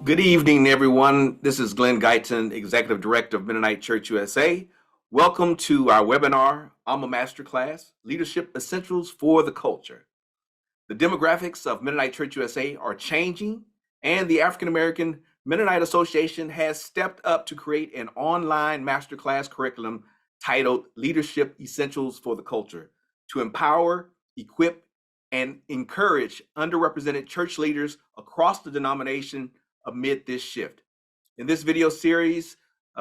Good evening, everyone. This is Glenn Guyton, Executive Director of Mennonite Church USA. Welcome to our webinar, AAMA Masterclass, Leadership Essentials for the Culture. The demographics of Mennonite Church USA are changing, and the African American Mennonite Association has stepped up to create an online masterclass curriculum titled Leadership Essentials for the Culture to empower, equip, and encourage underrepresented church leaders across the denomination amid this shift. In this video series,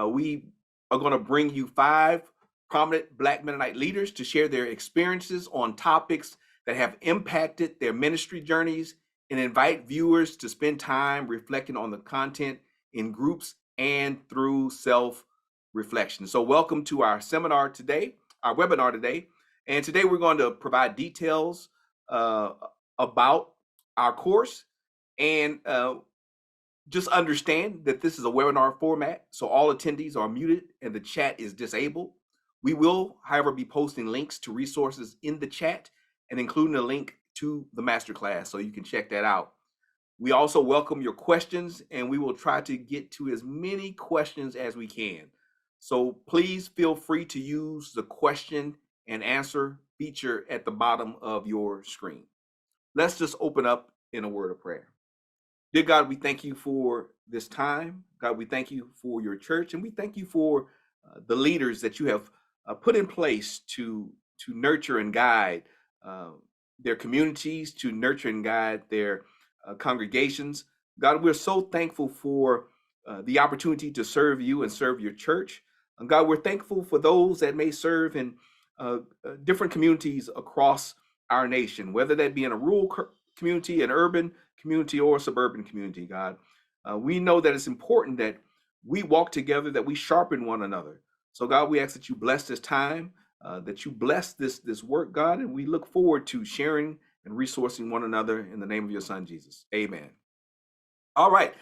we are going to bring you 5 prominent Black Mennonite leaders to share their experiences on topics that have impacted their ministry journeys and invite viewers to spend time reflecting on the content in groups and through self-reflection. So welcome to our seminar today, our webinar today. And today we're going to provide details about our course, and just understand that this is a webinar format, so all attendees are muted and the chat is disabled. We will, however, be posting links to resources in the chat and including a link to the masterclass, so you can check that out. We also welcome your questions, and we will try to get to as many questions as we can. So please feel free to use the question and answer feature at the bottom of your screen. Let's just open up in a word of prayer. Dear God, we thank you for this time. God, we thank you for your church, and we thank you for the leaders that you have put in place to nurture and guide their communities, to nurture and guide their congregations. God, we're so thankful for the opportunity to serve you and serve your church. And God, we're thankful for those that may serve in different communities across our nation, whether that be in a rural community, an urban community, or suburban community. God, we know that it's important that we walk together, that we sharpen one another. So God, we ask that you bless this time, that you bless this work, God, and we look forward to sharing and resourcing one another in the name of your son, Jesus. Amen. All right,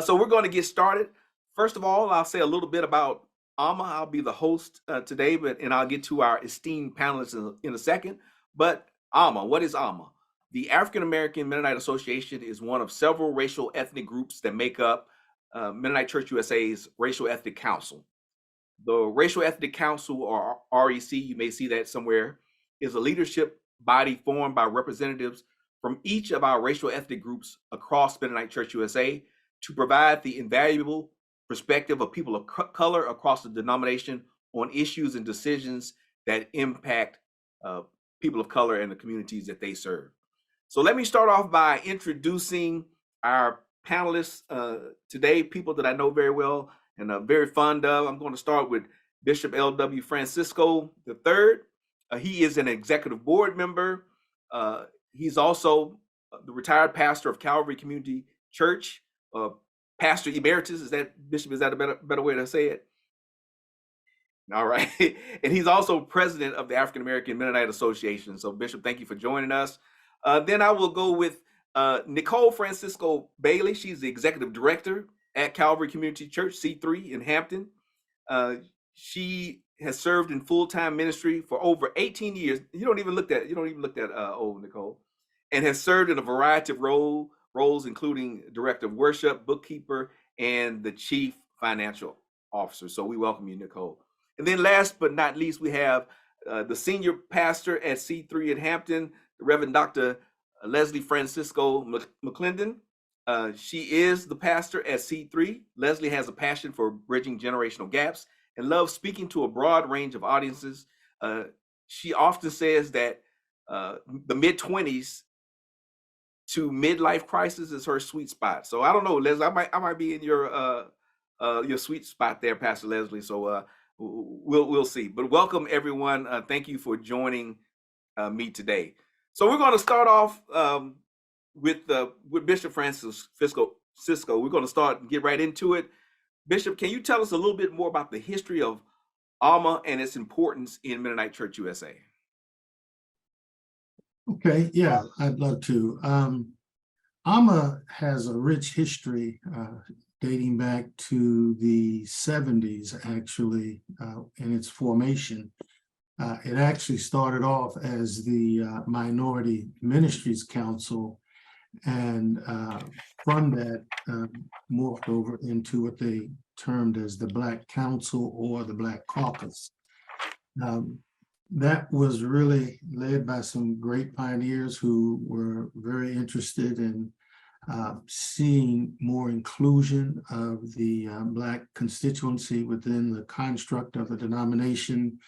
so we're going to get started. First of all, I'll say a little bit about AAMA. I'll be the host today, and I'll get to our esteemed panelists in a second. But AAMA, what is AAMA? The African American Mennonite Association is one of several racial ethnic groups that make up Mennonite Church USA's Racial Ethnic Council. The Racial Ethnic Council, or REC, you may see that somewhere, is a leadership body formed by representatives from each of our racial ethnic groups across Mennonite Church USA to provide the invaluable perspective of people of color across the denomination on issues and decisions that impact people of color and the communities that they serve. So let me start off by introducing our panelists today, people that I know very well and are very fond of. I'm going to start with Bishop L.W. Francisco III. He is an executive board member. He's also the retired pastor of Calvary Community Church, pastor emeritus. Is that, Bishop, is that a better way to say it? All right. And he's also president of the African American Mennonite Association. So Bishop, thank you for joining us. Then I will go with Nicole Francisco Bailey. She's the executive director at Calvary Community Church, C3 in Hampton. She has served in full-time ministry for over 18 years. You don't even look that old, Nicole, and has served in a variety of roles, including director of worship, bookkeeper, and the chief financial officer. So we welcome you, Nicole. And then last but not least, we have the senior pastor at C3 in Hampton, the Reverend Dr. Leslie Francisco McClendon. She is the pastor at C3. Leslie has a passion for bridging generational gaps and loves speaking to a broad range of audiences. She often says that the mid-20s to midlife crisis is her sweet spot. So I don't know, Leslie, I might be in your sweet spot there, Pastor Leslie. So we'll see. But welcome, everyone. Thank you for joining me today. So we're going to start off with Bishop Francisco. We're going to start and get right into it. Bishop, can you tell us a little bit more about the history of AAMA and its importance in Mennonite Church USA? Okay, yeah, I'd love to. AAMA has a rich history dating back to the 70s, actually, in its formation. It actually started off as the Minority Ministries Council And from that, morphed over into what they termed as the Black Council or the Black Caucus. Um, that was really led by some great pioneers who were very interested in seeing more inclusion of the Black constituency within the construct of the denomination.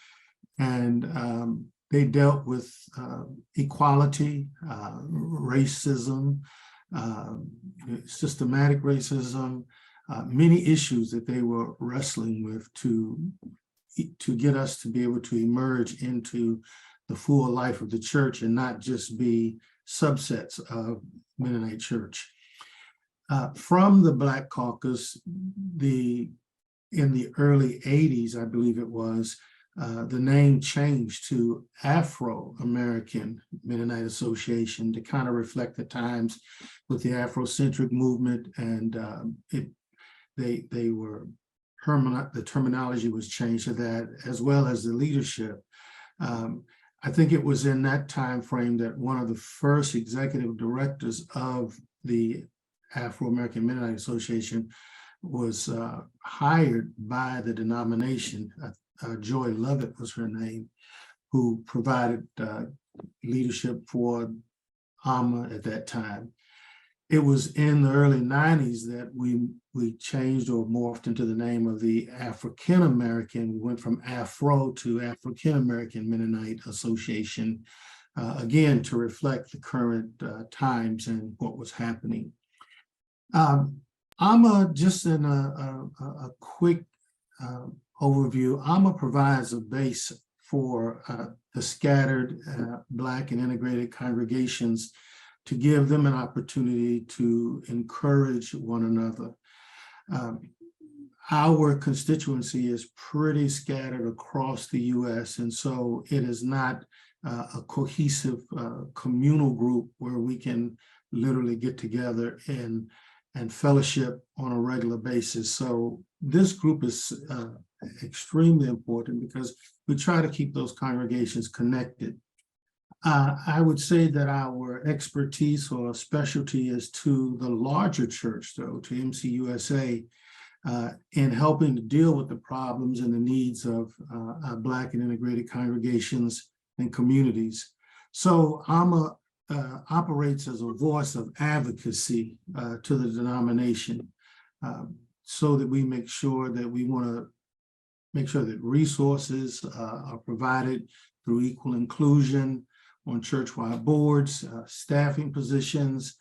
And they dealt with equality, racism, uh, systematic racism, many issues that they were wrestling with to get us to be able to emerge into the full life of the church and not just be subsets of Mennonite Church. From the Black Caucus, in the early 80s, I believe it was, the name changed to Afro-American Mennonite Association to kind of reflect the times with the Afrocentric movement, and they were the terminology was changed to that, as well as the leadership. I think it was in that time frame that one of the first executive directors of the Afro-American Mennonite Association was hired by the denomination. Joy Lovett was her name, who provided leadership for AAMA at that time. It was in the early 90s that we changed or morphed into the name of the African American. We went from Afro to African American Mennonite Association, again, to reflect the current times and what was happening. AAMA, just in a quick overview, AAMA provides a base for the scattered Black and integrated congregations to give them an opportunity to encourage one another. Our constituency is pretty scattered across the US, and so it is not a cohesive communal group where we can literally get together and fellowship on a regular basis. So this group is extremely important because we try to keep those congregations connected. I would say that our expertise or specialty is to the larger church, though, to MCUSA, in helping to deal with the problems and the needs of Black and integrated congregations and communities. So AAMA operates as a voice of advocacy to the denomination, so that we make sure that we want to make sure that resources are provided through equal inclusion on church-wide boards, staffing positions.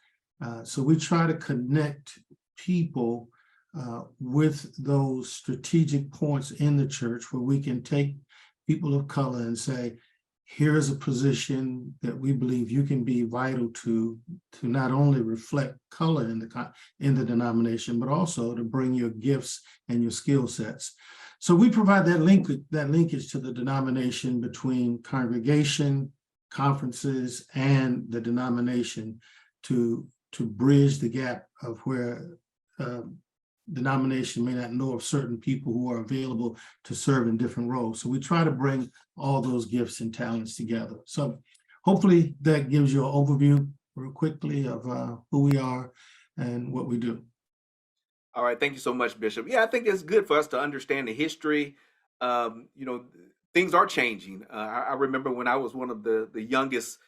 So we try to connect people with those strategic points in the church where we can take people of color and say, here's a position that we believe you can be vital to not only reflect color in the denomination, but also to bring your gifts and your skill sets. So we provide that linkage to the denomination between congregation, conferences, and the denomination to bridge the gap of where denomination may not know of certain people who are available to serve in different roles. So we try to bring all those gifts and talents together. So hopefully that gives you an overview real quickly of who we are and what we do. All right, thank you so much, Bishop. Yeah, I think it's good for us to understand the history. You know, things are changing. I remember when I was one of the youngest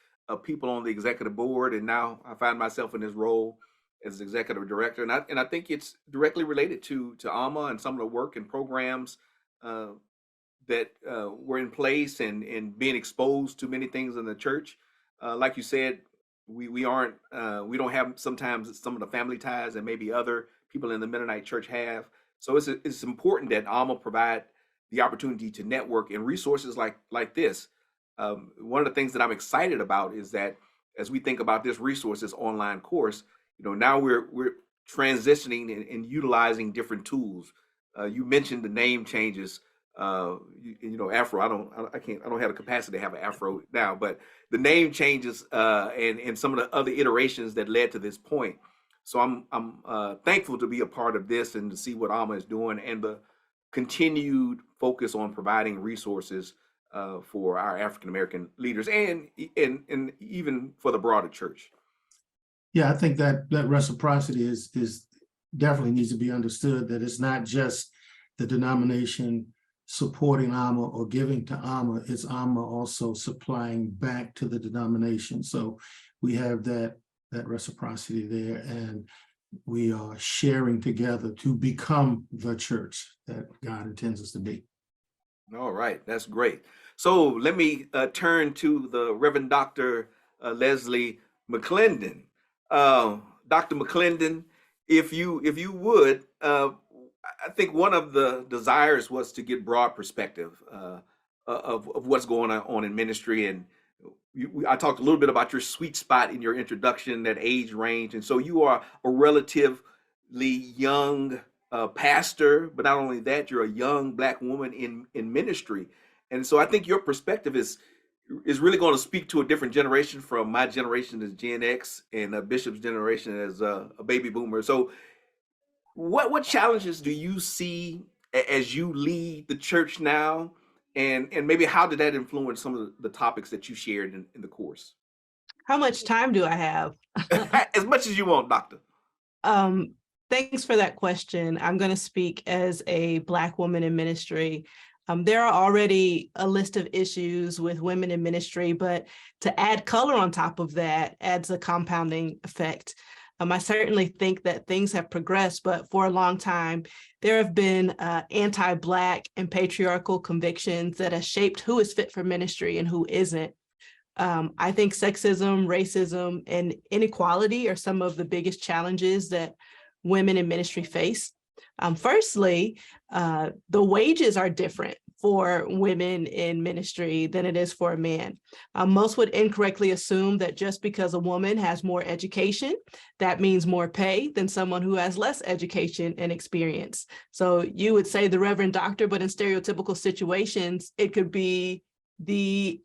people on the executive board, and now I find myself in this role as executive director, and I think it's directly related to AAMA and some of the work and programs that were in place and being exposed to many things in the church. Like you said, we aren't we don't have sometimes some of the family ties that maybe other people in the Mennonite church have. So it's important that AAMA provide the opportunity to network and resources like this. One of the things that I'm excited about is that as we think about this resource, this online course, you know, now we're transitioning and utilizing different tools. You mentioned the name changes. You know, Afro. I don't have the capacity to have an Afro now, but the name changes and some of the other iterations that led to this point. So I'm thankful to be a part of this and to see what AAMA is doing and the continued focus on providing resources for our African American leaders and even for the broader church. Yeah, I think that reciprocity is definitely needs to be understood, that it's not just the denomination supporting AAMA or giving to AAMA, it's AAMA also supplying back to the denomination. So we have that reciprocity there, and we are sharing together to become the church that God intends us to be. All right, that's great. So let me turn to the Reverend Dr. Leslie McClendon. Dr. McClendon, if you would, I think one of the desires was to get broad perspective of what's going on in ministry, and I talked a little bit about your sweet spot in your introduction, that age range, and so you are a relatively young pastor, but not only that, you're a young Black woman in ministry, and so I think your perspective is really going to speak to a different generation from my generation as Gen X and Bishop's generation as a baby boomer. So, what challenges do you see as you lead the church now, and maybe how did that influence some of the topics that you shared in the course? How much time do I have? As much as you want, Doctor. Um, Thanks for that question. I'm going to speak as a Black woman in ministry. There are already a list of issues with women in ministry, but to add color on top of that adds a compounding effect. I certainly think that things have progressed, but for a long time, there have been anti-Black and patriarchal convictions that have shaped who is fit for ministry and who isn't. I think sexism, racism, and inequality are some of the biggest challenges that women in ministry face. Firstly, the wages are different for women in ministry than it is for a man. Most would incorrectly assume that just because a woman has more education, that means more pay than someone who has less education and experience. So you would say the Reverend Doctor, but in stereotypical situations, it could be the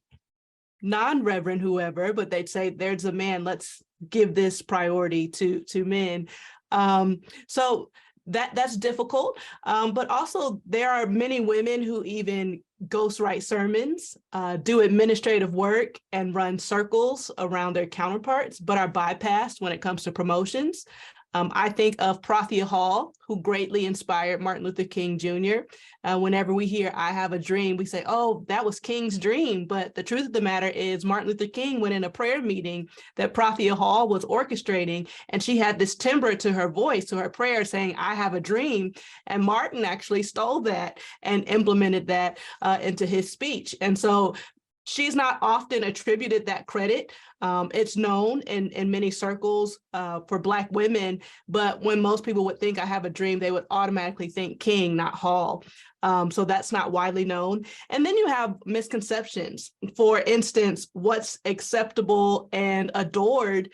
non-reverend whoever, but they'd say there's a man, let's give this priority to men. So that's difficult, but also there are many women who even ghostwrite sermons, do administrative work, and run circles around their counterparts, but are bypassed when it comes to promotions. I think of Prathia Hall, who greatly inspired Martin Luther King Jr. Whenever we hear "I have a dream," we say, "Oh, that was King's dream." But the truth of the matter is Martin Luther King went in a prayer meeting that Prathia Hall was orchestrating, and she had this timbre to her voice, to her prayer, saying, "I have a dream." And Martin actually stole that and implemented that into his speech. And so she's not often attributed that credit. It's known in many circles for Black women, but when most people would think "I have a dream," they would automatically think King, not Hall. So that's not widely known. And then you have misconceptions. For instance, what's acceptable and adored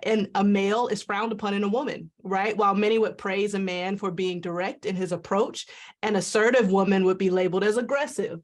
in a male is frowned upon in a woman, right? While many would praise a man for being direct in his approach, an assertive woman would be labeled as aggressive.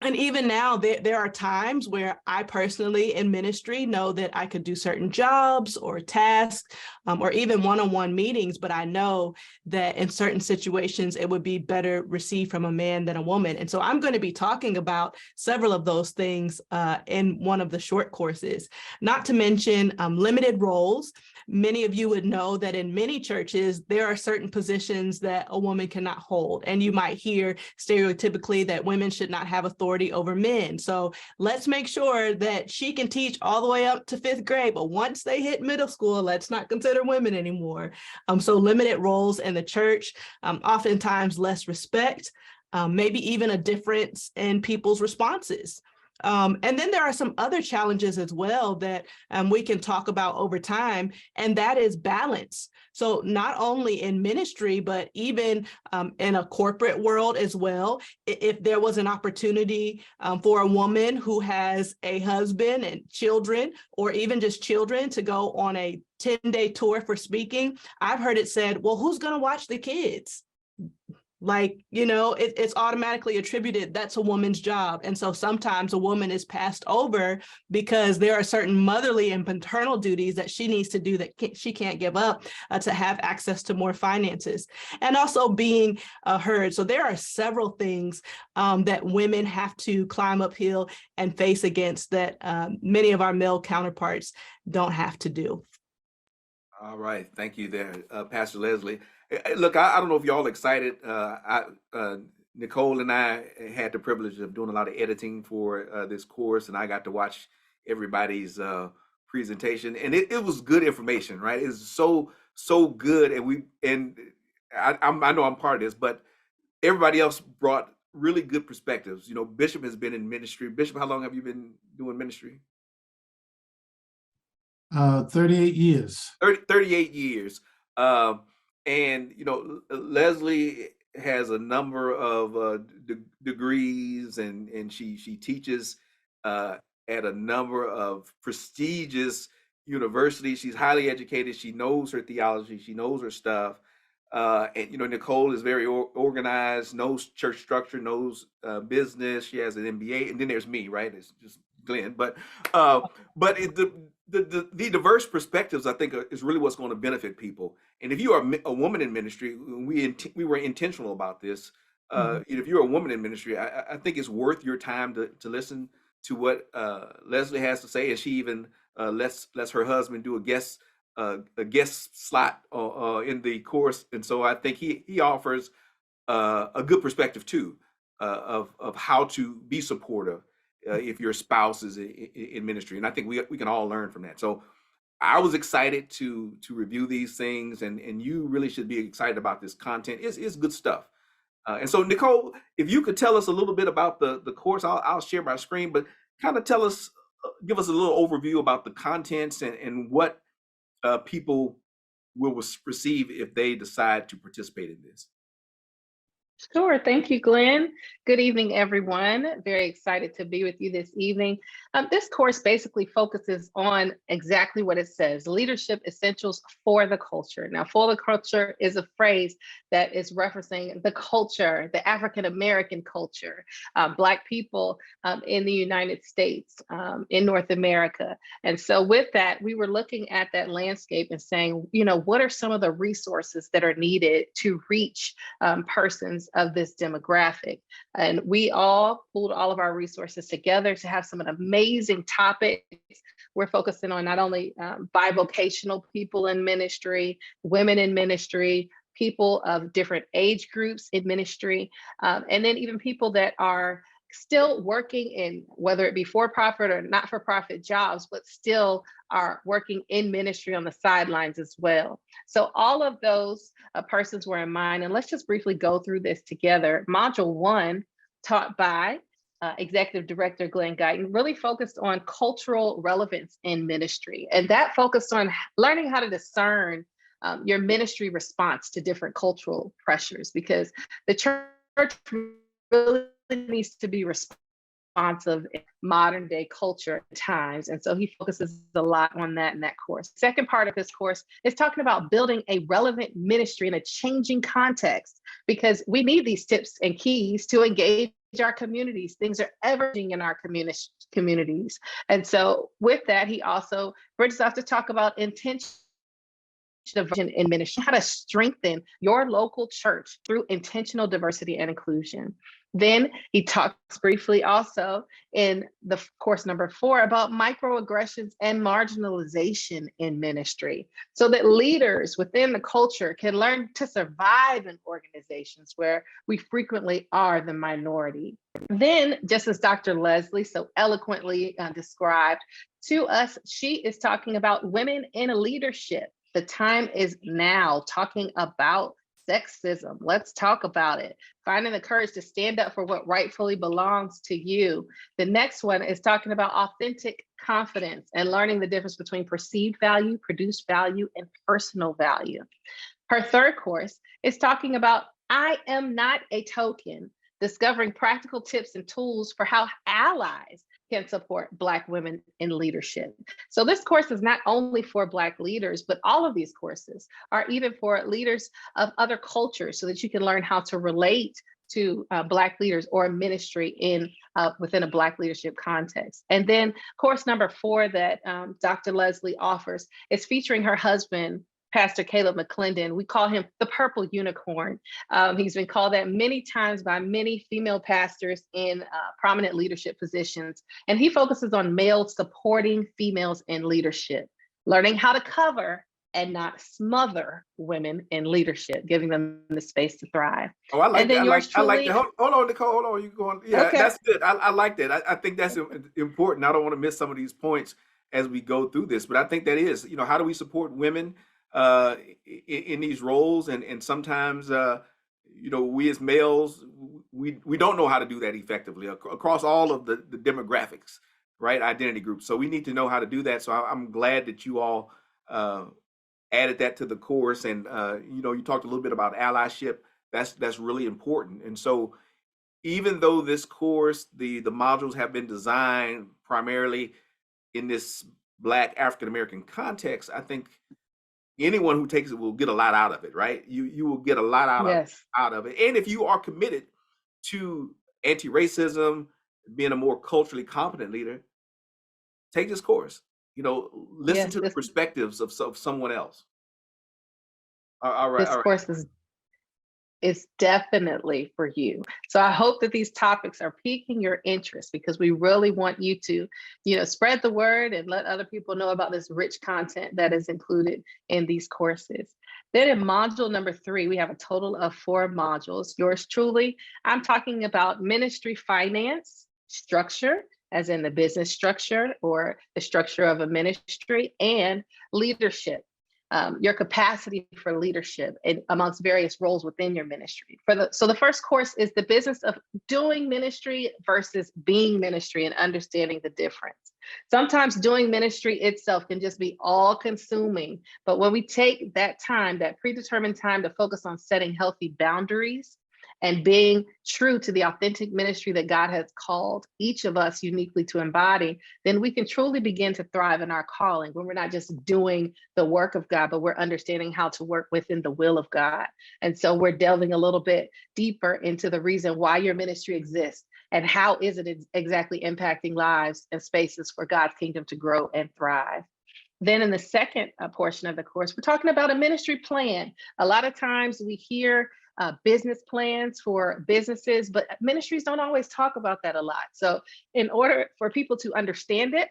And even now, there are times where I personally in ministry know that I could do certain jobs or tasks or even one-on-one meetings, but I know that in certain situations, it would be better received from a man than a woman. And so I'm going to be talking about several of those things in one of the short courses, not to mention limited roles. Many of you would know that in many churches, there are certain positions that a woman cannot hold. And you might hear stereotypically that women should not have authority over men. So let's make sure that she can teach all the way up to 5th grade, but once they hit middle school, let's not consider women anymore. So limited roles in the church, oftentimes less respect, maybe even a difference in people's responses. And then there are some other challenges as well that we can talk about over time, and that is balance. So not only in ministry, but even in a corporate world as well, if there was an opportunity for a woman who has a husband and children, or even just children, to go on a 10-day tour for speaking, I've heard it said, well, who's going to watch the kids? Like, it's automatically attributed, that's a woman's job. And so sometimes a woman is passed over because there are certain motherly and paternal duties that she needs to do that she can't give up to have access to more finances, and also being heard. So there are several things that women have to climb uphill and face against that many of our male counterparts don't have to do. All right, thank you there, Pastor Leslie. Look, I don't know if y'all excited. Nicole and I had the privilege of doing a lot of editing for this course, and I got to watch everybody's presentation, and it was good information, right? It's so good, and I know I'm part of this, but everybody else brought really good perspectives. Bishop has been in ministry. Bishop, how long have you been doing ministry? 38 years. 38 years. And Leslie has a number of degrees, and she teaches at a number of prestigious universities. She's highly educated. She knows her theology. She knows her stuff. And Nicole is very organized, knows church structure, knows business. She has an MBA, and then there's me, right? It's just Glenn, but the diverse perspectives, I think, is really what's going to benefit people. And if you are a woman in ministry, we were intentional about this. If you're a woman in ministry, I think it's worth your time to listen to what Leslie has to say, and she even lets her husband do a guest slot in the course, and so I think he offers a good perspective too, of how to be supportive if your spouse is in ministry, and I think we can all learn from that. So I was excited to review these things, and you really should be excited about this content. It's good stuff. And so, Nicole, if you could tell us a little bit about the course, I'll share my screen, but kind of give us a little overview about the contents and what people will receive if they decide to participate in this. Sure. Thank you, Glenn. Good evening, everyone. Very excited to be with you this evening. This course basically focuses on exactly what it says, leadership essentials for the culture. Now, for the culture is a phrase that is referencing the culture, the African-American culture, Black people in the United States, in North America. And so with that, we were looking at that landscape and saying, what are some of the resources that are needed to reach persons of this demographic? And we all pulled all of our resources together to have some amazing topics. We're focusing on not only bivocational people in ministry, women in ministry, people of different age groups in ministry, and then even people that are still working in, whether it be for-profit or not-for-profit jobs, but still are working in ministry on the sidelines as well. So all of those persons were in mind, and let's just briefly go through this together. Module 1, taught by Executive Director Glenn Guyton, really focused on cultural relevance in ministry, and that focused on learning how to discern your ministry response to different cultural pressures, because the church really needs to be responsive in modern day culture times. And so he focuses a lot on that in that course. Second part of this course is talking about building a relevant ministry in a changing context, because we need these tips and keys to engage our communities. Things are ever changing in our communities. And so with that, he also brings us to talk about intention in ministry, how to strengthen your local church through intentional diversity and inclusion. Then he talks briefly also in the course number 4 about microaggressions and marginalization in ministry, so that leaders within the culture can learn to survive in organizations where we frequently are the minority. Then, just as Dr. Leslie so eloquently described to us, she is talking about women in leadership. The time is now, talking about sexism. Let's talk about it. Finding the courage to stand up for what rightfully belongs to you. The next one is talking about authentic confidence and learning the difference between perceived value, produced value, and personal value. Her third course is talking about I am not a token, discovering practical tips and tools for how allies can support Black women in leadership. So this course is not only for Black leaders, but all of these courses are even for leaders of other cultures so that you can learn how to relate to Black leaders or ministry in within a Black leadership context. And then course number 4 that Dr. Leslie offers is featuring her husband, Pastor Caleb McClendon. We call him the purple unicorn. He's been called that many times by many female pastors in prominent leadership positions. And he focuses on males supporting females in leadership, learning how to cover and not smother women in leadership, giving them the space to thrive. Oh, I like and then that. yours I like truly, that. Hold on, Nicole. Hold on. You going? Yeah, Okay. that's good. I like that. I think that's important. I don't want to miss some of these points as we go through this, but I think that is, how do we support women in these roles? And sometimes, we as males, we don't know how to do that effectively across all of the demographics, right? Identity groups. So we need to know how to do that. So I'm glad that you all added that to the course. And, you talked a little bit about allyship. That's really important. And so even though this course, the modules have been designed primarily in this Black African-American context, I think anyone who takes it will get a lot out of it, right? You will get a lot out of it. And if you are committed to anti-racism, being a more culturally competent leader, take this course. Listen to the perspectives of someone else. All right. This course is definitely for you. So I hope that these topics are piquing your interest, because we really want you to, spread the word and let other people know about this rich content that is included in these courses. Then in module number 3, we have a total of 4 modules. Yours truly, I'm talking about ministry finance, structure, as in the business structure or the structure of a ministry, and leadership. Your capacity for leadership and amongst various roles within your ministry. So the first course is the business of doing ministry versus being ministry and understanding the difference. Sometimes doing ministry itself can just be all consuming, but when we take that time, that predetermined time, to focus on setting healthy boundaries and being true to the authentic ministry that God has called each of us uniquely to embody, then we can truly begin to thrive in our calling, when we're not just doing the work of God, but we're understanding how to work within the will of God. And so we're delving a little bit deeper into the reason why your ministry exists and how is it exactly impacting lives and spaces for God's kingdom to grow and thrive. Then in the second portion of the course, we're talking about a ministry plan. A lot of times we hear business plans for businesses, but ministries don't always talk about that a lot. So in order for people to understand it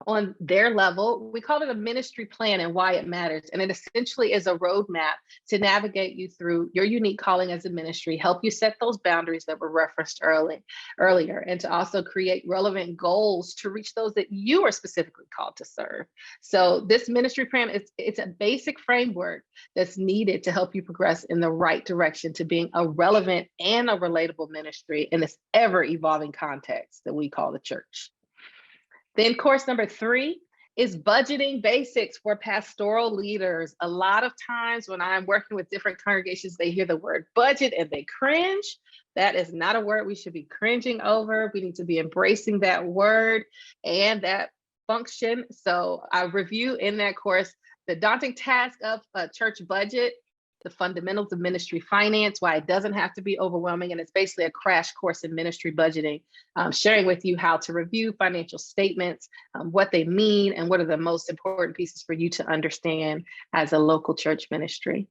on their level, we call it a ministry plan and why it matters. And it essentially is a roadmap to navigate you through your unique calling as a ministry, help you set those boundaries that were referenced earlier, and to also create relevant goals to reach those that you are specifically called to serve. So this ministry plan, it's a basic framework that's needed to help you progress in the right direction to being a relevant and a relatable ministry in this ever-evolving context that we call the church. Then course number 3 is budgeting basics for pastoral leaders. A lot of times when I'm working with different congregations, they hear the word budget and they cringe. That is not a word we should be cringing over. We need to be embracing that word and that function. So I review in that course the daunting task of a church budget, the fundamentals of ministry finance, why it doesn't have to be overwhelming. And it's basically a crash course in ministry budgeting, sharing with you how to review financial statements, what they mean, and what are the most important pieces for you to understand as a local church ministry.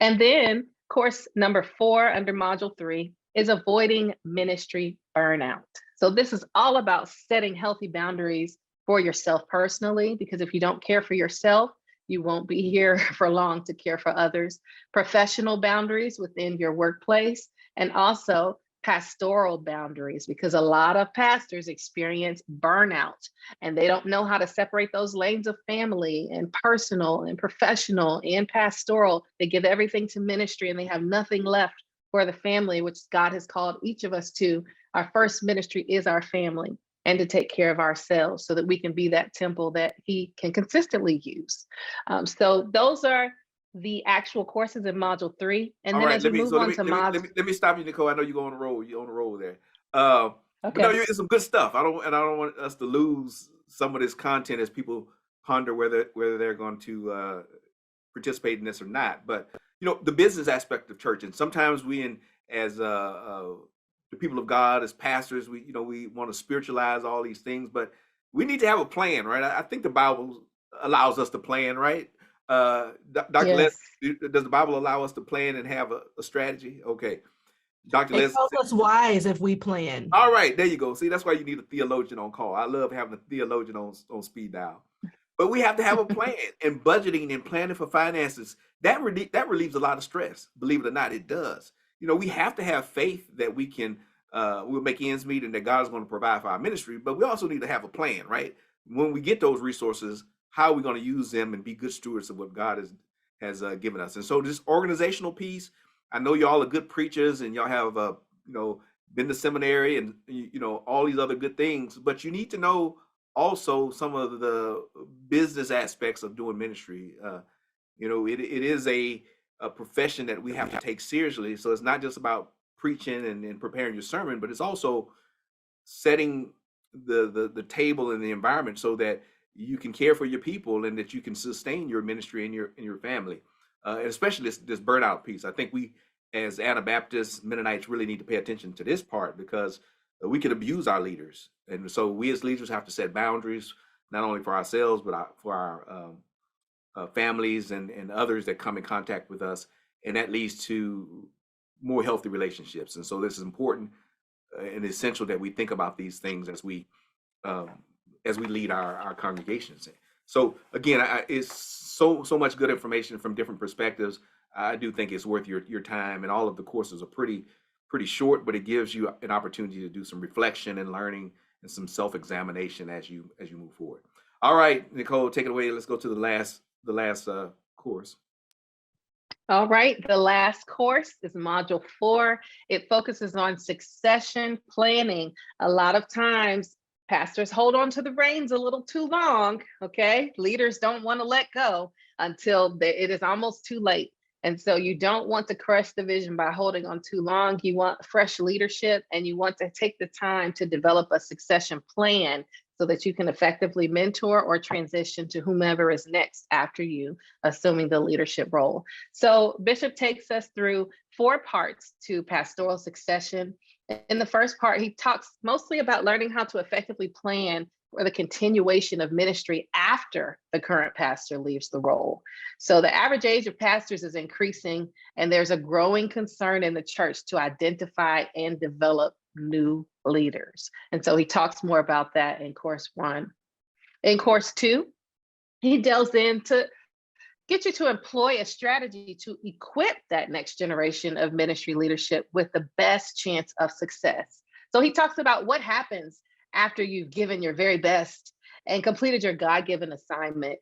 And then course number 4 under module 3 is avoiding ministry burnout. So this is all about setting healthy boundaries for yourself personally, because if you don't care for yourself, you won't be here for long to care for others. Professional boundaries within your workplace, and also pastoral boundaries, because a lot of pastors experience burnout and they don't know how to separate those lanes of family and personal and professional and pastoral. They give everything to ministry and they have nothing left for the family, which God has called each of us to. Our first ministry is our family, and to take care of ourselves so that we can be that temple that He can consistently use. So those are the actual courses in module 3. And then as we move on to module. Let me stop you, Nicole. I know you're on the road. You're on the road there. But no, Okay. it's some good stuff. I don't want us to lose some of this content as people ponder whether they're going to participate in this or not. But the business aspect of church, and sometimes we, as the people of God, as pastors, we want to spiritualize all these things, but we need to have a plan, right? I think the Bible allows us to plan, right? Dr. Les, Yes. does the Bible allow us to plan and have a strategy? Okay, Dr. It Les. calls us wise if we plan. All right, there you go. See, that's why you need a theologian on call. I love having a theologian on speed dial. But we have to have a plan, and budgeting and planning for finances. That relieves a lot of stress. Believe it or not, it does. We have to have faith that we'll make ends meet and that God is going to provide for our ministry. But we also need to have a plan, right? When we get those resources, how are we going to use them and be good stewards of what God has given us? And so this organizational piece, I know y'all are good preachers and y'all have been to seminary and all these other good things, but you need to know also some of the business aspects of doing ministry. It is a profession that we have to take seriously. So it's not just about preaching and preparing your sermon, but it's also setting the table and the environment so that you can care for your people and that you can sustain your ministry and your family. And especially this burnout piece. I think we, as Anabaptists, Mennonites, really need to pay attention to this part, because we can abuse our leaders. And so we as leaders have to set boundaries, not only for ourselves, but for our families and others that come in contact with us. And that leads to more healthy relationships. And so this is important and essential that we think about these things as we lead our congregations. So again, it's so much good information from different perspectives. I do think it's worth your time, and all of the courses are pretty short, but it gives you an opportunity to do some reflection and learning and some self-examination as you move forward. All right, Nicole, take it away. Let's go to the last course. All right, the last course is Module 4. It focuses on succession planning. A lot of times, pastors hold on to the reins a little too long, okay? Leaders don't want to let go until it is almost too late. And so you don't want to crush the vision by holding on too long. You want fresh leadership, and you want to take the time to develop a succession plan so that you can effectively mentor or transition to whomever is next after you, assuming the leadership role. So Bishop takes us through 4 parts to pastoral succession. In the first part, he talks mostly about learning how to effectively plan for the continuation of ministry after the current pastor leaves the role. So the average age of pastors is increasing, and there's a growing concern in the church to identify and develop new leaders. And so he talks more about that in course 1. In course 2, he delves in to get you to employ a strategy to equip that next generation of ministry leadership with the best chance of success. So he talks about what happens after you've given your very best and completed your God-given assignment.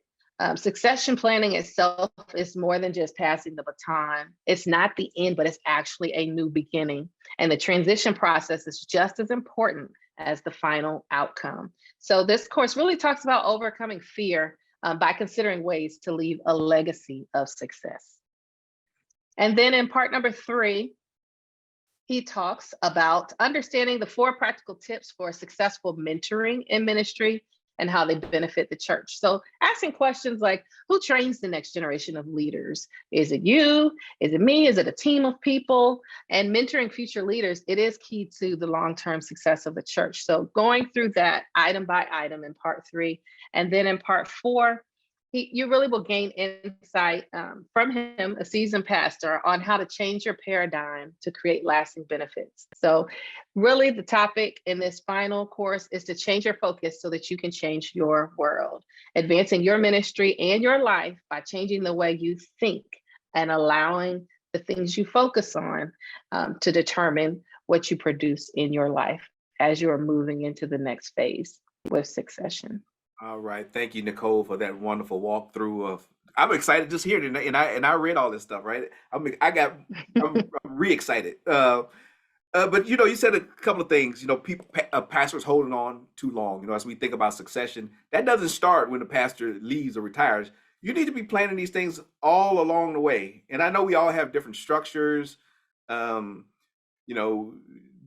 Succession planning itself is more than just passing the baton. It's not the end, but it's actually a new beginning. And the transition process is just as important as the final outcome. So this course really talks about overcoming fear by considering ways to leave a legacy of success. And then in part number 3, he talks about understanding the 4 practical tips for successful mentoring in ministry and how they benefit the church. So asking questions like, who trains the next generation of leaders? Is it you? Is it me? Is it a team of people? And mentoring future leaders, it is key to the long-term success of the church. So going through that item by item in part 3, and then in part 4, you really will gain insight from him, a seasoned pastor, on how to change your paradigm to create lasting benefits. So really the topic in this final course is to change your focus so that you can change your world, advancing your ministry and your life by changing the way you think and allowing the things you focus on to determine what you produce in your life as you are moving into the next phase with succession. All right, thank you, Nicole, for that wonderful walkthrough. I'm excited just hearing it, and I read all this stuff, right? I'm re-excited. But you said a couple of things. Pastors holding on too long. As we think about succession, that doesn't start when the pastor leaves or retires. You need to be planning these things all along the way. And I know we all have different structures,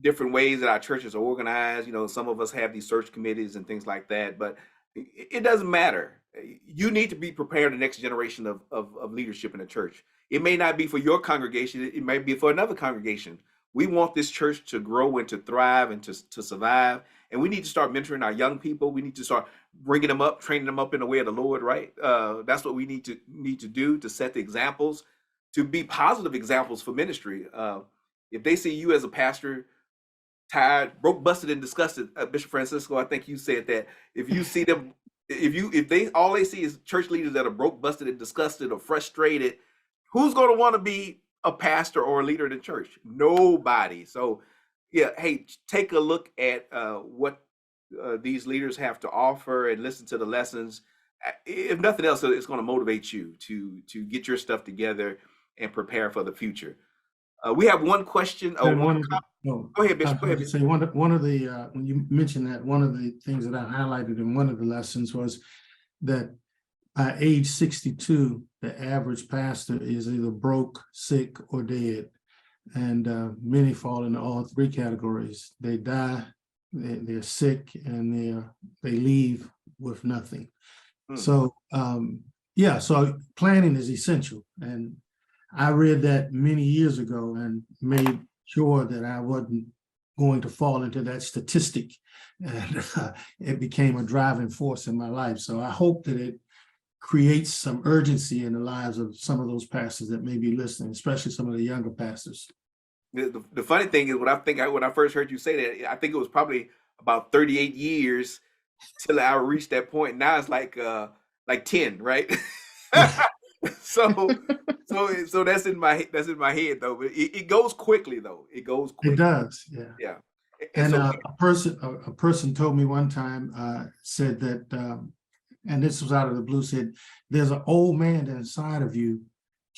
different ways that our churches are organized. You know, some of us have these search committees and things like that, but it doesn't matter. You need to be preparing the next generation of leadership in the church. It may not be for your congregation, it may be for another congregation. We want this church to grow and to thrive and to survive. And we need to start mentoring our young people. We need to start bringing them up, training them up in the way of the Lord, right? That's what we need to do, to set the examples, to be positive examples for ministry. If they see you as a pastor tired, broke, busted, and disgusted, Bishop Francisco, I think you said that. If you see them, if they all they see is church leaders that are broke, busted, and disgusted or frustrated, who's going to want to be a pastor or a leader in the church? Nobody. So, yeah, hey, take a look at what these leaders have to offer and listen to the lessons. If nothing else, it's going to motivate you to get your stuff together and prepare for the future. We have one question. And Go ahead, Bishop. Go ahead, Bishop. Say one of the when you mentioned that, one of the things that I highlighted in one of the lessons was that by age 62, the average pastor is either broke, sick, or dead, and many fall into all three categories. They die, they're sick, and they leave with nothing. So yeah, so planning is essential, and I read that many years ago and made sure that I wasn't going to fall into that statistic, and it became a driving force in my life. So I hope that it creates some urgency in the lives of some of those pastors that may be listening, especially some of the younger pastors. The funny thing is, when I first heard you say that, I think it was probably about 38 years till I reached that point. Now it's like 10, right? So that's in my head though. But it goes quickly though. It goes quickly. It does, yeah. Yeah. And so a person told me one time, said that, and this was out of the blue, said, there's an old man inside of you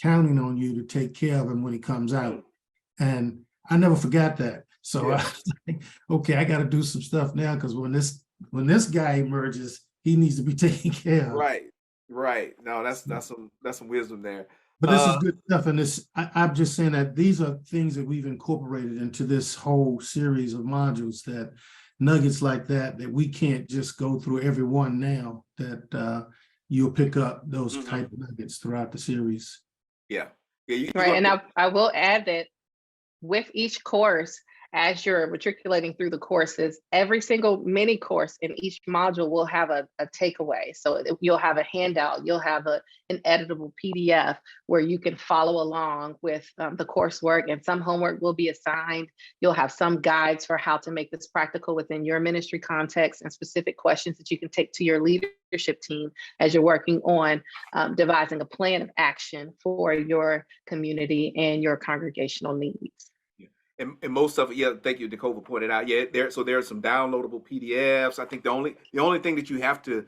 counting on you to take care of him when he comes out. And I never forgot that. So I was like, okay, I got to do some stuff now, because when this guy emerges, he needs to be taken care of. Right. No, that's some wisdom there. But this is good stuff, and I'm just saying that these are things that we've incorporated into this whole series of modules, that nuggets like that we can't just go through every one now, that you'll pick up those type of nuggets throughout the series. Yeah. Right, and I will add that with each course, as you're matriculating through the courses, every single mini course in each module will have a takeaway. So you'll have a handout, you'll have an editable PDF where you can follow along with the coursework, and some homework will be assigned. You'll have some guides for how to make this practical within your ministry context, and specific questions that you can take to your leadership team as you're working on devising a plan of action for your community and your congregational needs. And most of it, thank you, Nicole, for pointing out. Yeah, there are some downloadable PDFs. I think the only thing that you have to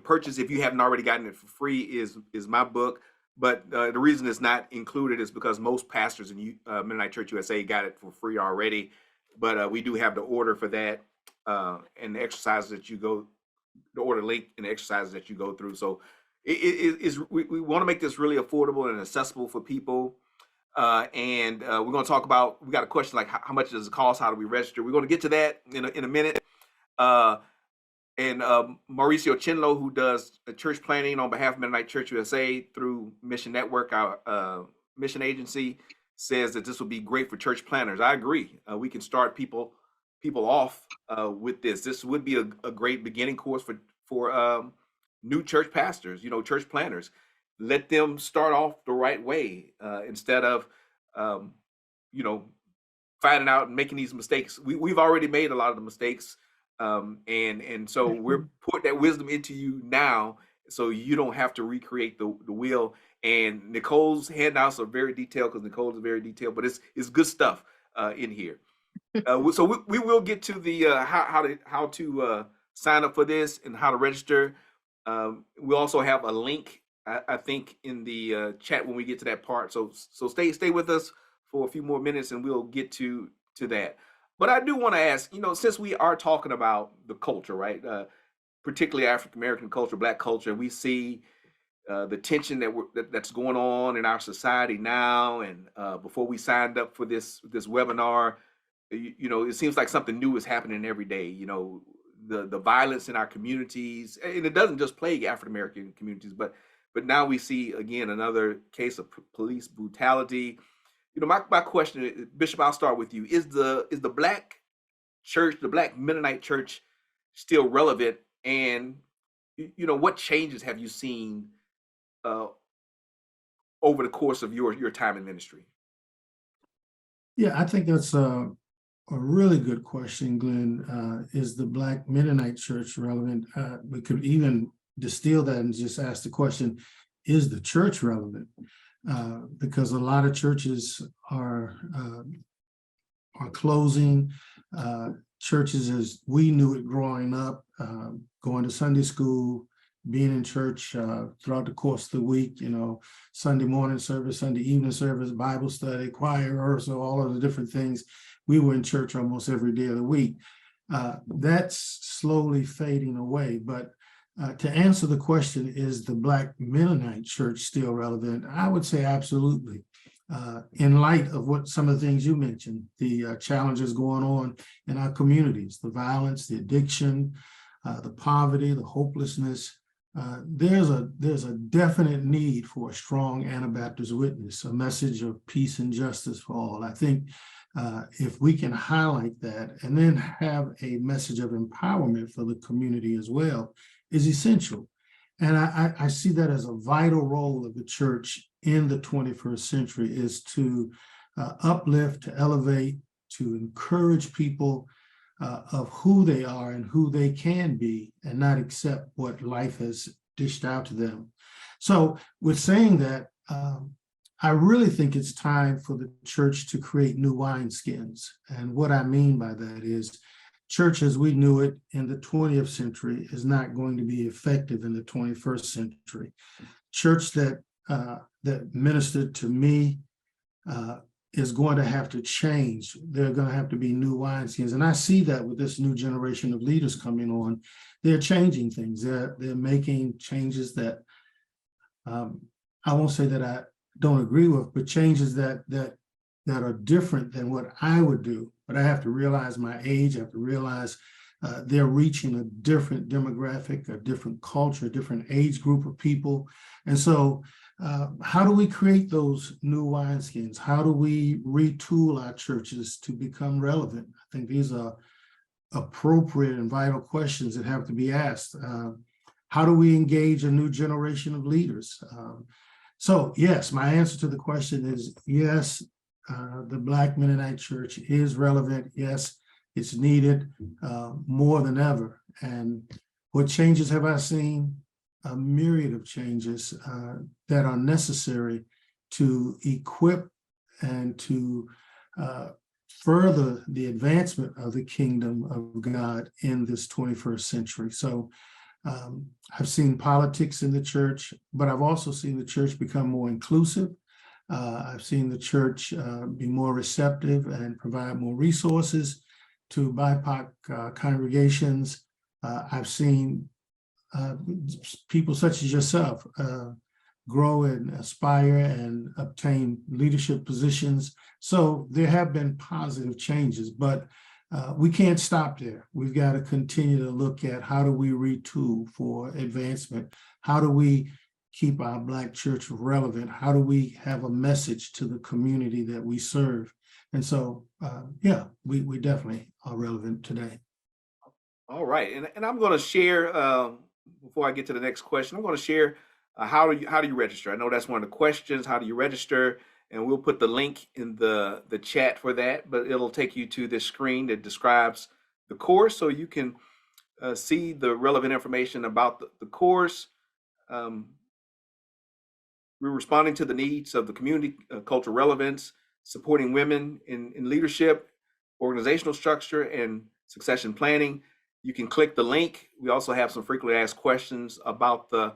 purchase, if you haven't already gotten it for free, is my book. But the reason it's not included is because most pastors in Mennonite Church USA got it for free already. But we do have the order for that, and the exercises that you go, the order link and the exercises that you go through. So we want to make this really affordable and accessible for people. And we're going to talk about, we got a question like, how much does it cost? How do we register? We're going to get to that in a minute. And Mauricio Chinlo, who does church planning on behalf of Mennonite Church USA through Mission Network, our mission agency, says that this will be great for church planners. I agree. We can start people off with this. This would be a great beginning course for new church pastors, church planners. Let them start off the right way instead of, finding out and making these mistakes. We've already made a lot of the mistakes, and so we're putting that wisdom into you now, so you don't have to recreate the wheel. And Nicole's handouts are very detailed, because Nicole's very detailed, but it's good stuff in here. So we will get to the how to sign up for this and how to register. We also have a link, I think, in the chat when we get to that part. So stay with us for a few more minutes, and we'll get to that. But I do want to ask, since we are talking about the culture, right? Particularly African American culture, Black culture, we see the tension that's going on in our society now. And before we signed up for this webinar, you know, it seems like something new is happening every day. You know, the violence in our communities, and it doesn't just plague African American communities, but now we see again another case of police brutality. You know, my question, Bishop, I'll start with you. Is the black church, the Black Mennonite church, still relevant? And you know, what changes have you seen uh, over the course of your time in ministry? Yeah, I think that's a really good question, Glenn. Is the Black Mennonite Church relevant? We could even distill that and just ask the question, is the church relevant? Because a lot of churches are closing. Churches as we knew it growing up, going to Sunday school, being in church throughout the course of the week, you know, Sunday morning service, Sunday evening service, Bible study, choir rehearsal, all of the different things. We were in church almost every day of the week. That's slowly fading away. But to answer the question, is the Black Mennonite church still relevant? I would say absolutely. In light of what some of the things you mentioned, the challenges going on in our communities, the violence, the addiction, the poverty, the hopelessness, there's a definite need for a strong Anabaptist witness, a message of peace and justice for all. I think if we can highlight that and then have a message of empowerment for the community as well is essential. And I see that as a vital role of the church in the 21st century, is to uplift, to elevate, to encourage people of who they are and who they can be, and not accept what life has dished out to them. So with saying that, I really think it's time for the church to create new wineskins. And what I mean by that is church as we knew it in the 20th century is not going to be effective in the 21st century. Church that ministered to me is going to have to change. There are going to have to be new wineskins. And I see that with this new generation of leaders coming on. They're changing things. They're making changes that I won't say that I don't agree with, but changes that are different than what I would do. But I have to realize my age. I have to realize they're reaching a different demographic, a different culture, a different age group of people. And so how do we create those new wineskins? How do we retool our churches to become relevant? I think these are appropriate and vital questions that have to be asked. How do we engage a new generation of leaders? So yes, my answer to the question is yes, the Black Mennonite Church is relevant. Yes, it's needed more than ever. And what changes have I seen? A myriad of changes that are necessary to equip and to further the advancement of the kingdom of God in this 21st century. So I've seen politics in the church, but I've also seen the church become more inclusive. I've seen the church be more receptive and provide more resources to BIPOC congregations. I've seen people such as yourself grow and aspire and obtain leadership positions. So there have been positive changes, but we can't stop there. We've got to continue to look at how do we retool for advancement? How do we keep our Black church relevant? How do we have a message to the community that we serve? And so, yeah, we definitely are relevant today. All right, and I'm going to share before I get to the next question. I'm going to share how do you register? I know that's one of the questions. How do you register? And we'll put the link in the chat for that, but it'll take you to this screen that describes the course, so you can see the relevant information about the course. We're responding to the needs of the community, cultural relevance, supporting women in leadership, organizational structure, and succession planning. You can click the link. We also have some frequently asked questions about the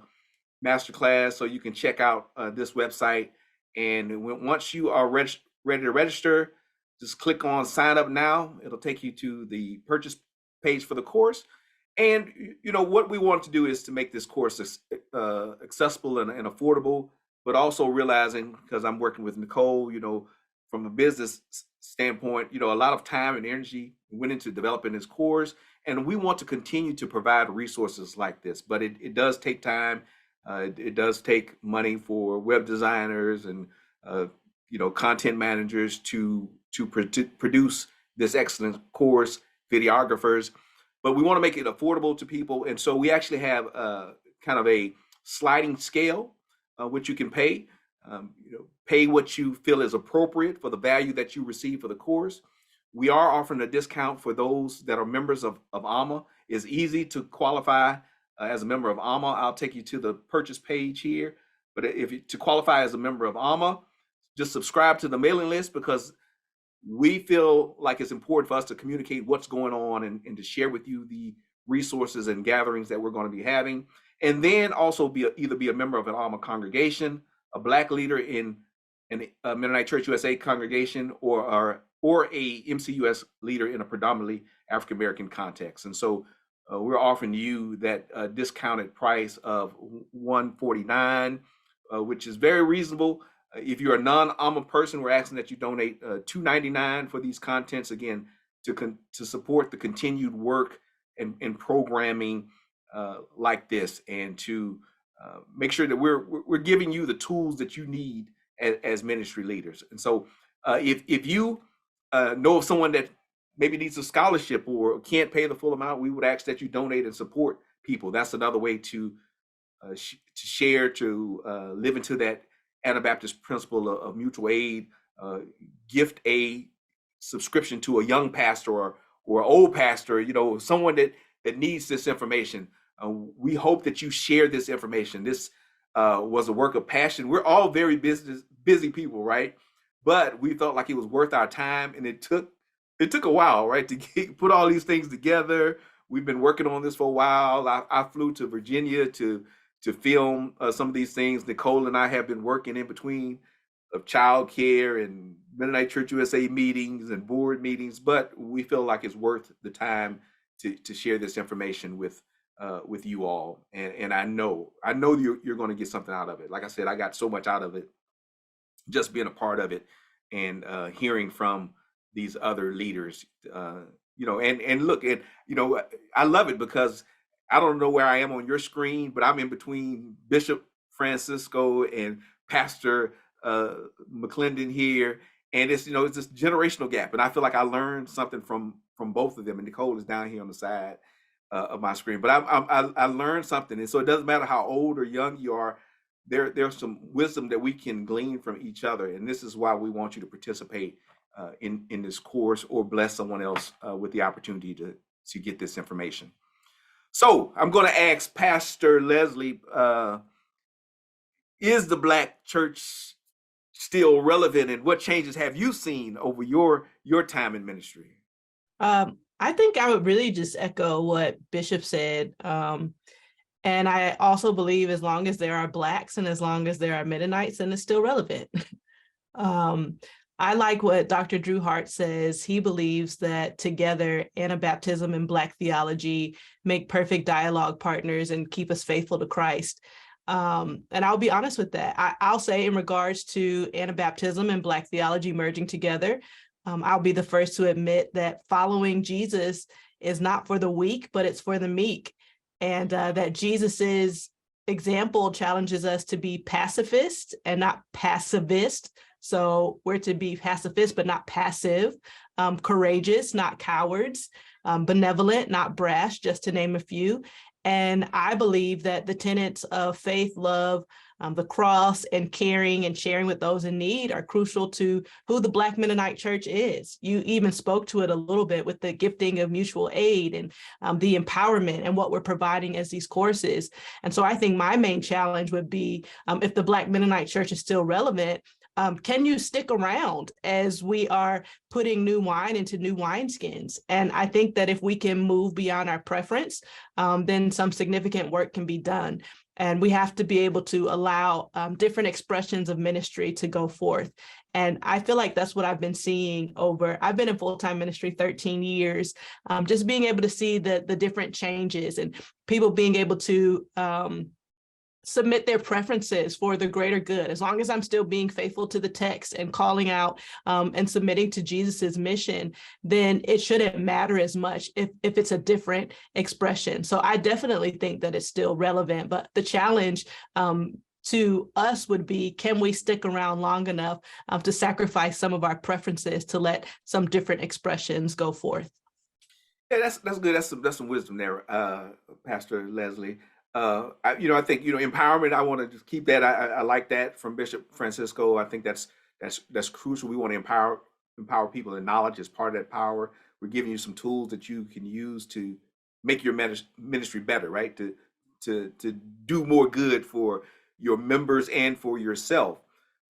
masterclass, so you can check out this website. And once you are ready to register, just click on sign up now. It'll take you to the purchase page for the course. And you know what we want to do is to make this course accessible and affordable, but also realizing, because I'm working with Nicole, you know, from a business standpoint, a lot of time and energy went into developing this course, and we want to continue to provide resources like this. But it does take time. It does take money for web designers and content managers to produce this excellent course, videographers. But we want to make it affordable to people, and so we actually have kind of a sliding scale which you can pay. Pay what you feel is appropriate for the value that you receive for the course. We are offering a discount for those that are members of AAMA. It's easy to qualify as a member of AAMA. I'll take you to the purchase page here. But to qualify as a member of AAMA, just subscribe to the mailing list, because we feel like it's important for us to communicate what's going on and to share with you the resources and gatherings that we're going to be having. And then also either be a member of an AAMA congregation, a Black leader in a Mennonite Church USA congregation, or a MCUS leader in a predominantly African American context. And so we're offering you that discounted price of $149, which is very reasonable. If you're a non-AAMA person, we're asking that you donate $299 for these contents, again, to support the continued work and programming like this, and to make sure that we're giving you the tools that you need as ministry leaders. And so if you know of someone that maybe needs a scholarship or can't pay the full amount, we would ask that you donate and support people. That's another way to share, to live into that Anabaptist principle of mutual aid. Gift a subscription to a young pastor or old pastor, someone that needs this information. We hope that you share this information. This was a work of passion. We're all very busy people, right? But we felt like it was worth our time, and it took a while, right, to put all these things together. We've been working on this for a while. I flew to Virginia to film some of these things. Nicole and I have been working in between of childcare and Mennonite Church USA meetings and board meetings, but we feel like it's worth the time to share this information with you all. And I know you're going to get something out of it. Like I said, I got so much out of it, just being a part of it and hearing from these other leaders, and look, I love it because I don't know where I am on your screen, but I'm in between Bishop Francisco and Pastor McClendon here. And it's this generational gap. And I feel like I learned something from both of them. And Nicole is down here on the side of my screen, but I learned something. And so it doesn't matter how old or young you are, there's some wisdom that we can glean from each other. And this is why we want you to participate in this course, or bless someone else with the opportunity to get this information. So I'm going to ask Pastor Leslie, is the Black church still relevant, and what changes have you seen over your time in ministry? I think I would really just echo what Bishop said. And I also believe as long as there are Blacks and as long as there are Mennonites, then it's still relevant. I like what Dr. Drew Hart says. He believes that together, Anabaptism and Black theology make perfect dialogue partners and keep us faithful to Christ. And I'll be honest with that. I'll say in regards to Anabaptism and Black theology merging together, I'll be the first to admit that following Jesus is not for the weak, but it's for the meek. And that Jesus's example challenges us to be pacifist and not passivist. So we're to be pacifist, but not passive, courageous, not cowards, benevolent, not brash, just to name a few. And I believe that the tenets of faith, love, the cross, and caring and sharing with those in need are crucial to who the Black Mennonite Church is. You even spoke to it a little bit with the gifting of mutual aid and the empowerment and what we're providing as these courses. And so I think my main challenge would be, if the Black Mennonite Church is still relevant, can you stick around as we are putting new wine into new wineskins? And I think that if we can move beyond our preference, then some significant work can be done. And we have to be able to allow different expressions of ministry to go forth. And I feel like that's what I've been seeing I've been in full-time ministry 13 years, just being able to see the different changes and people being able to submit their preferences for the greater good, as long as I'm still being faithful to the text and calling out and submitting to Jesus's mission, then it shouldn't matter as much if it's a different expression. So I definitely think that it's still relevant, but the challenge to us would be, can we stick around long enough to sacrifice some of our preferences to let some different expressions go forth? Yeah, that's good. That's some wisdom there, Pastor Leslie. I think empowerment. I want to just keep that. I like that from Bishop Francisco. I think that's crucial. We want to empower people, and knowledge is part of that power. We're giving you some tools that you can use to make your ministry better, right? To do more good for your members and for yourself.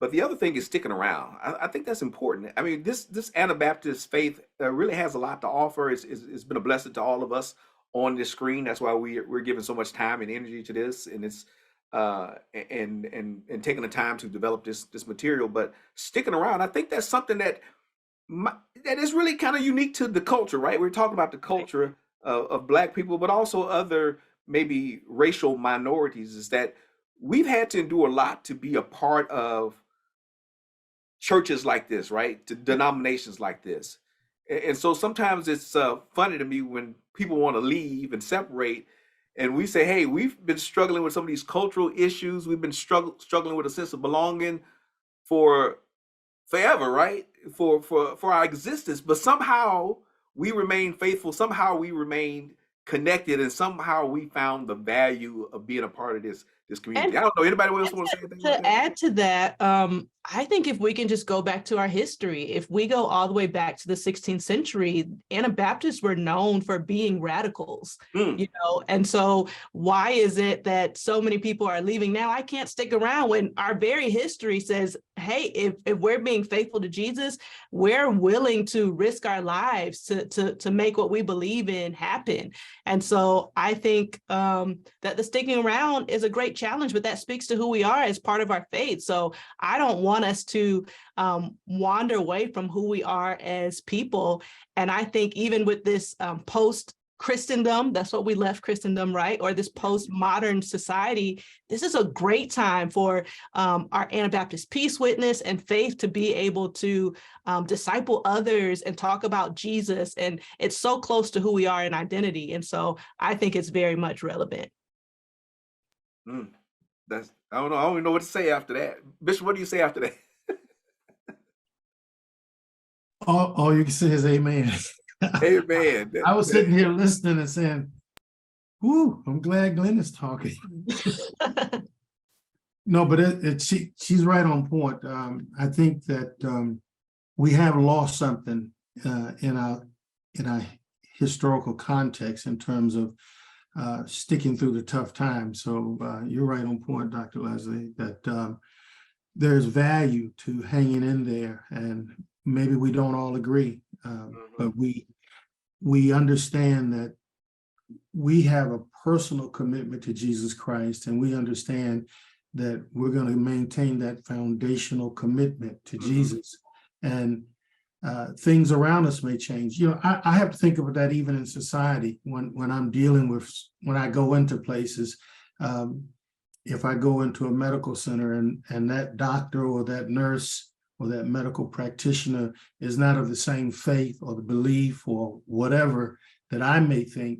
But the other thing is sticking around. I think that's important. I mean, this Anabaptist faith really has a lot to offer. It's been a blessing to all of us on this screen. That's why we're giving so much time and energy to this, and it's and taking the time to develop this material. But sticking around, I think that's something that is really kind of unique to the culture, right? We're talking about the culture of Black people, but also other maybe racial minorities. Is that we've had to endure a lot to be a part of churches like this, right? To denominations like this. And so sometimes it's funny to me when people want to leave and separate, and we say, hey, we've been struggling with some of these cultural issues. We've been struggling with a sense of belonging for forever, right? For our existence, but somehow we remain faithful. Somehow we remain connected, and somehow we found the value of being a part of this community. And I don't know. Anybody else want to say anything about to that? add to that, I think if we can just go back to our history, if we go all the way back to the 16th century, Anabaptists were known for being radicals, and so why is it that so many people are leaving now? I can't stick around when our very history says, hey, if we're being faithful to Jesus, we're willing to risk our lives to make what we believe in happen. And so I think that the sticking around is a great challenge, but that speaks to who we are as part of our faith. So I don't want us to wander away from who we are as people. And I think even with this post-Christendom, that's what we left Christendom, right? Or this post-modern society, this is a great time for our Anabaptist peace witness and faith to be able to disciple others and talk about Jesus. And it's so close to who we are in identity. And so I think it's very much relevant. I don't know. I don't even know what to say after that. Bishop, what do you say after that? All you can say is amen. Amen. I was sitting here listening and saying, whoo, I'm glad Glenn is talking. No, but she's right on point. I think that we have lost something in our historical context in terms of sticking through the tough times. So you're right on point, Dr. Leslie, that there's value to hanging in there, and maybe we don't all agree, but we understand that we have a personal commitment to Jesus Christ, and we understand that we're going to maintain that foundational commitment to Jesus. And things around us may change. I have to think about that even in society when I'm dealing with, when I go into places. If I go into a medical center and that doctor or that nurse or that medical practitioner is not of the same faith or the belief or whatever that I may think,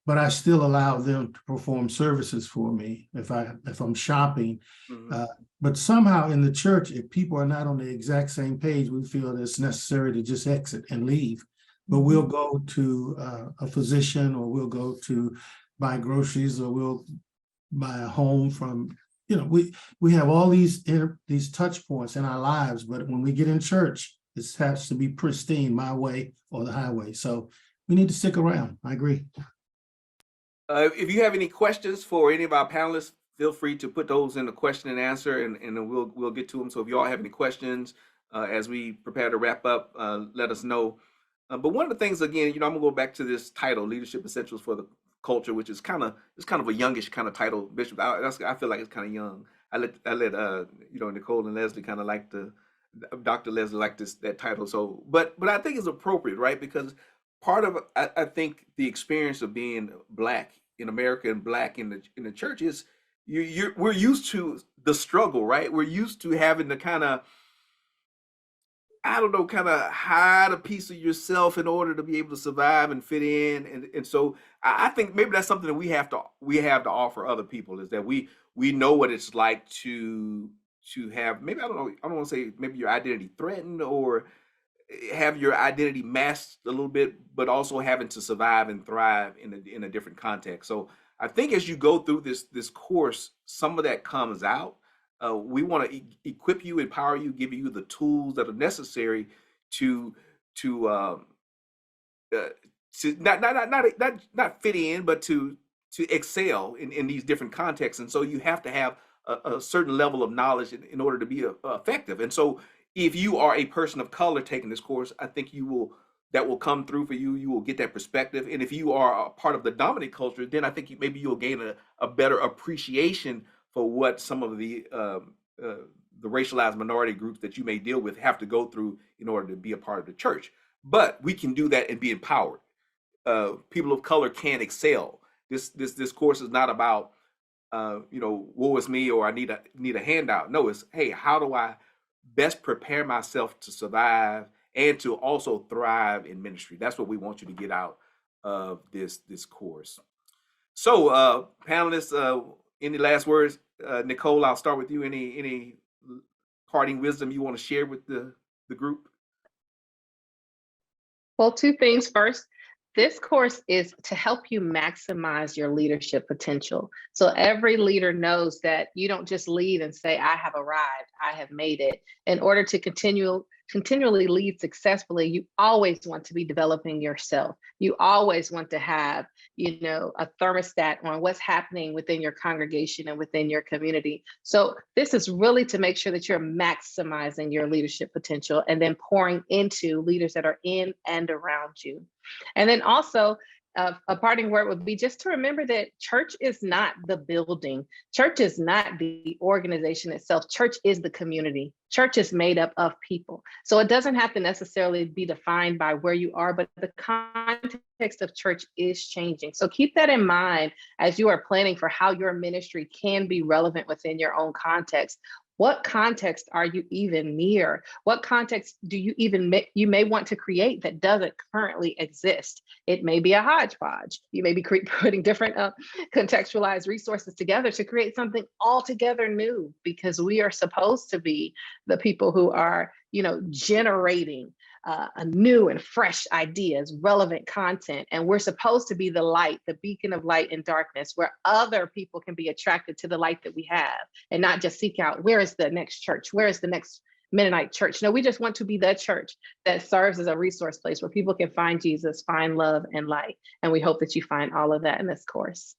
but I still allow them to perform services for me if I'm shopping. But somehow in the church, if people are not on the exact same page, we feel that it's necessary to just exit and leave. But we'll go to a physician, or we'll go to buy groceries, or we'll buy a home from, we have all these touch points in our lives, but when we get in church, it has to be pristine, my way or the highway. So we need to stick around. I agree. If you have any questions for any of our panelists, feel free to put those in the question and answer, and then we'll get to them. So if you all have any questions as we prepare to wrap up, let us know. But one of the things, again, I'm gonna go back to this title, Leadership Essentials for the Culture, which is kind of a youngish kind of title, Bishop. I feel like it's kind of young. I let Nicole and Leslie kind of like Dr. Leslie like that title. So, but I think it's appropriate, right? Because part of I think the experience of being Black in America and Black in the church is we're used to the struggle, right? We're used to having to kind of, I don't know, kind of hide a piece of yourself in order to be able to survive and fit in. And so I think maybe that's something that we have to offer other people, is that we know what it's like to have, maybe, I don't want to say maybe your identity threatened, or have your identity masked a little bit, but also having to survive and thrive in a different context. So I think as you go through this course, some of that comes out. We want to equip you, empower you, give you the tools that are necessary to to um, uh, to not fit in, but to excel in these different contexts. And so you have to have a certain level of knowledge in order to be effective. And so if you are a person of color taking this course, I think that will come through for you. You will get that perspective. And if you are a part of the dominant culture, then I think maybe you'll gain a better appreciation for what some of the racialized minority groups that you may deal with have to go through in order to be a part of the church. But we can do that and be empowered. People of color can excel. This course is not about woe is me, or I need a handout. No, it's, hey, how do I best prepare myself to survive and to also thrive in ministry? That's what we want you to get out of this course. So, panelists, any last words? Nicole, I'll start with you. Any parting wisdom you want to share with the group? Well, two things. First, this course is to help you maximize your leadership potential. So every leader knows that you don't just lead and say, I have arrived, I have made it. In order to continually lead successfully, you always want to be developing yourself. You always want to have, a thermostat on what's happening within your congregation and within your community. So this is really to make sure that you're maximizing your leadership potential and then pouring into leaders that are in and around you. And then also, a parting word would be just to remember that church is not the building. Church is not the organization itself. Church is the community. Church is made up of people. So it doesn't have to necessarily be defined by where you are, but the context of church is changing. So keep that in mind as you are planning for how your ministry can be relevant within your own context. What context are you even near? What context do you may want to create that doesn't currently exist? It may be a hodgepodge. You may be putting different contextualized resources together to create something altogether new, because we are supposed to be the people who are, generating a new and fresh ideas, relevant content. And we're supposed to be the light, the beacon of light in darkness, where other people can be attracted to the light that we have, and not just seek out, where is the next church? Where is the next Mennonite church? No, we just want to be the church that serves as a resource place where people can find Jesus, find love and light. And we hope that you find all of that in this course.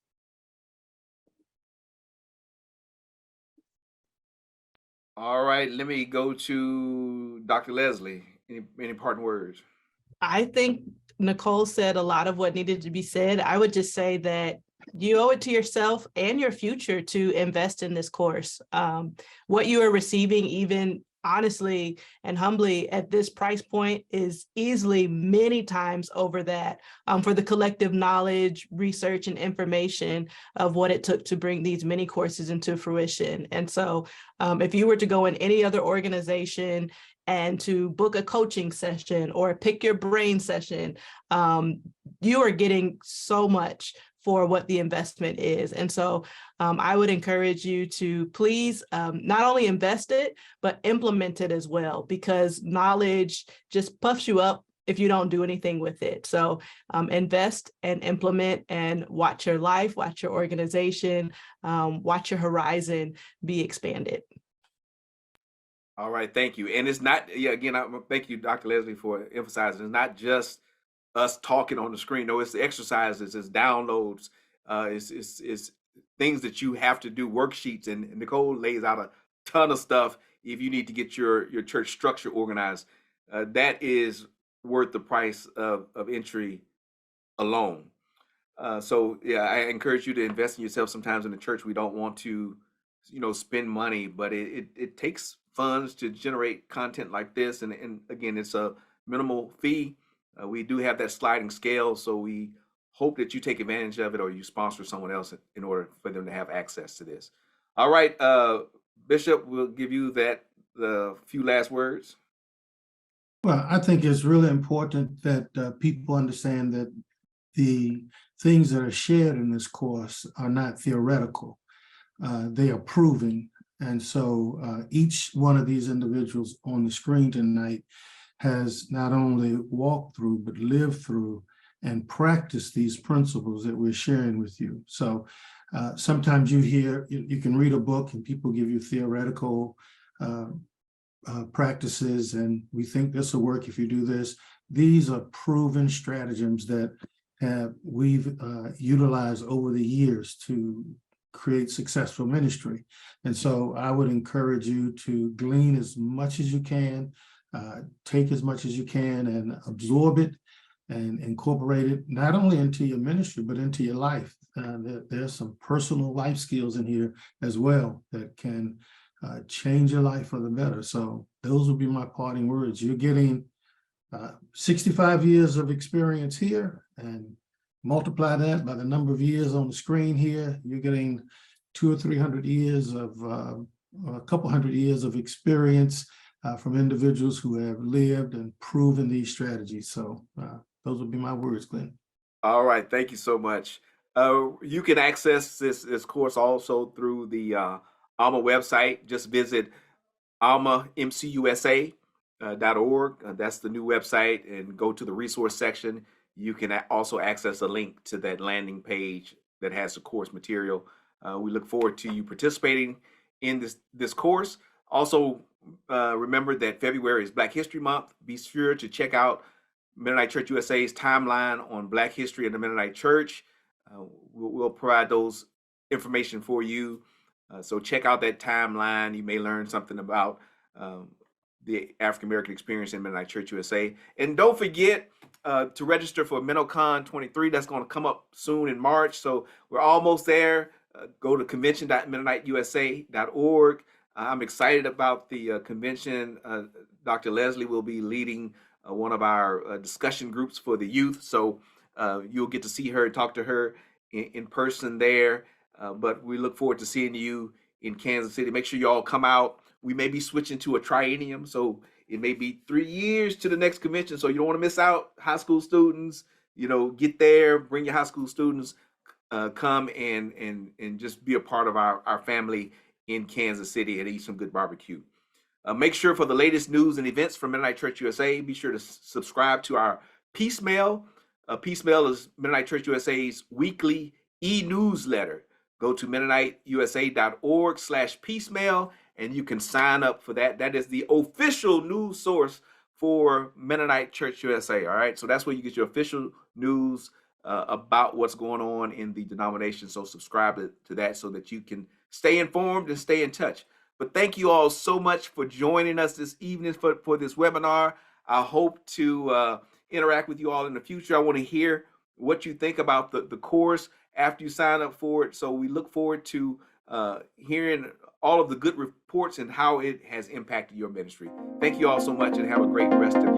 All right, let me go to Dr. Leslie. Any parting words? I think Nicole said a lot of what needed to be said. I would just say that you owe it to yourself and your future to invest in this course. What you are receiving, even honestly and humbly at this price point, is easily many times over that for the collective knowledge, research, and information of what it took to bring these mini courses into fruition. And so if you were to go in any other organization and to book a coaching session or pick your brain session, you are getting so much for what the investment is. And so I would encourage you to please not only invest it, but implement it as well, because knowledge just puffs you up if you don't do anything with it. So invest and implement, and watch your life, watch your organization, watch your horizon be expanded. All right, thank you. And it's not, again, thank you, Dr. Leslie, for emphasizing, it's not just us talking on the screen. No, it's the exercises, it's downloads, it's things that you have to do, worksheets, and Nicole lays out a ton of stuff if you need to get your church structure organized. That is worth the price of entry alone. So yeah, I encourage you to invest in yourself. Sometimes in the church, we don't want to, spend money, but it takes funds to generate content like this. And again, it's a minimal fee. We do have that sliding scale, so we hope that you take advantage of it or you sponsor someone else in order for them to have access to this. All right, Bishop, we'll give you the few last words. Well, I think it's really important that people understand that the things that are shared in this course are not theoretical. They are proven. And so each one of these individuals on the screen tonight has not only walked through, but lived through and practiced these principles that we're sharing with you. So sometimes you can read a book and people give you theoretical practices, and we think this will work if you do this. These are proven stratagems that we've utilized over the years to create successful ministry. And so I would encourage you to glean as much as you can, take as much as you can and absorb it and incorporate it not only into your ministry, but into your life. There's some personal life skills in here as well that can change your life for the better. So those would be my parting words. You're getting 65 years of experience here, and multiply that by the number of years on the screen here, you're getting 200 or 300 years of, a couple hundred years of experience from individuals who have lived and proven these strategies. So those would be my words, Glenn. All right, thank you so much. You can access this course also through the AAMA website. Just visit AAMAMCUSA.org. That's the new website, and go to the resource section. You can also access a link to that landing page that has the course material. We look forward to you participating in this course. Also, remember that February is Black History Month. Be sure to check out Mennonite Church USA's timeline on Black history in the Mennonite Church. We'll provide those information for you. So check out that timeline. You may learn something about the African American experience in Mennonite Church USA. And don't forget to register for MennoCon 23. That's going to come up soon in March. So we're almost there. Go to convention.mennoniteusa.org. I'm excited about the convention. Dr. Leslie will be leading one of our discussion groups for the youth. So you'll get to see her and talk to her in person there. But we look forward to seeing you in Kansas City. Make sure you all come out. We may be switching to a triennium, so it may be 3 years to the next convention. So you don't want to miss out. High school students, get there, bring your high school students, come and just be a part of our family in Kansas City and eat some good barbecue. Make sure for the latest news and events from Mennonite Church USA, be sure to subscribe to our Peace Mail. Peace Mail is Mennonite Church USA's weekly e-newsletter. Go to MennoniteUSA.org/peacemail, and you can sign up for that. That is the official news source for Mennonite Church USA. All right, so that's where you get your official news about what's going on in the denomination. So subscribe to that so that you can stay informed and stay in touch. But thank you all so much for joining us this evening for this webinar. I hope to interact with you all in the future. I want to hear what you think about the course after you sign up for it. So we look forward to hearing all of the good reports and how it has impacted your ministry. Thank you all so much, and have a great rest of your